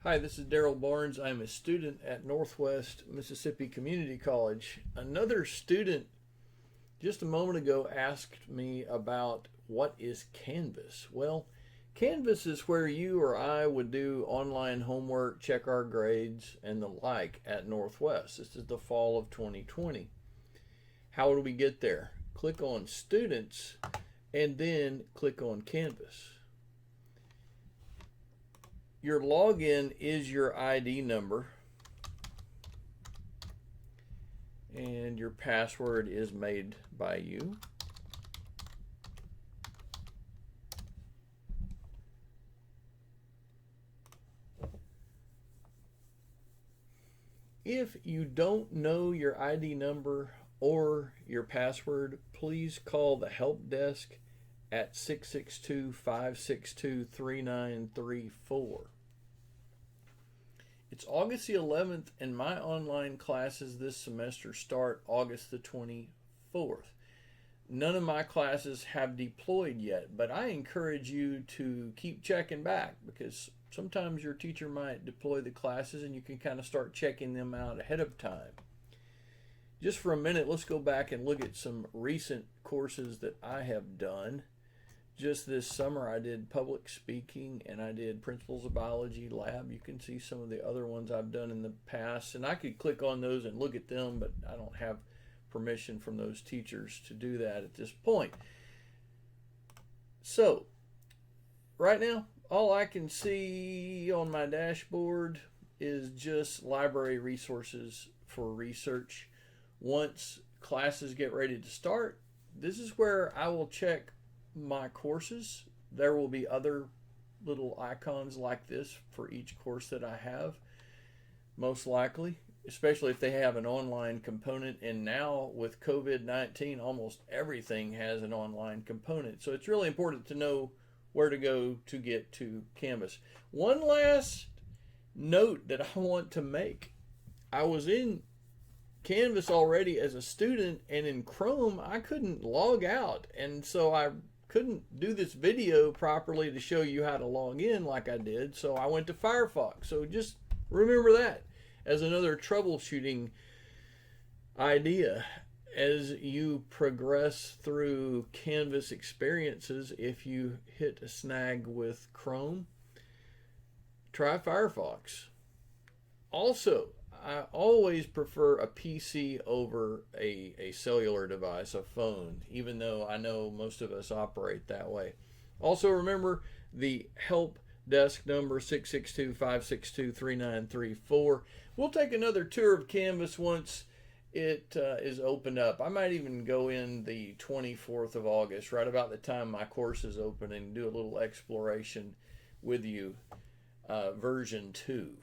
Hi, this is Darrell Barnes. I'm a student at Northwest Mississippi Community College. Another student just a moment ago asked me about what is Canvas. Well, Canvas is where you or I would do online homework, check our grades, and the like at Northwest. This is the fall of 2020. How do we get there? Click on Students and then click on Canvas. Your login is your ID number and your password is made by you. If you don't know your ID number or your password, please call the help desk at 662-562-3934. It's August the 11th and my online classes this semester start August the 24th. None of my classes have deployed yet, but I encourage you to keep checking back because sometimes your teacher might deploy the classes and you can kind of start checking them out ahead of time. Just for a minute, let's go back and look at some recent courses that I have done. Just this summer I did public speaking and I did principles of biology lab. You can see some of the other ones I've done in the past, and I could click on those and look at them, but I don't have permission from those teachers to do that at this point. So right now all I can see on my dashboard is just library resources for research. Once classes get ready to start, this is where I will check my courses. There will be other little icons like this for each course that I have, most likely, especially if they have an online component. And now with COVID-19, almost everything has an online component. So it's really important to know where to go to get to Canvas. One last note that I want to make. I was in Canvas already as a student, and in Chrome I couldn't log out, and so I couldn't do this video properly to show you how to log in like I did, so I went to Firefox. So just remember that as another troubleshooting idea as you progress through Canvas experiences. If you hit a snag with Chrome, try Firefox. Also, I always prefer a PC over a cellular device, a phone, even though I know most of us operate that way. Also remember the help desk number 662-562-3934. We'll take another tour of Canvas once it is opened up. I might even go in the 24th of August, right about the time my course is open, and do a little exploration with you, version 2.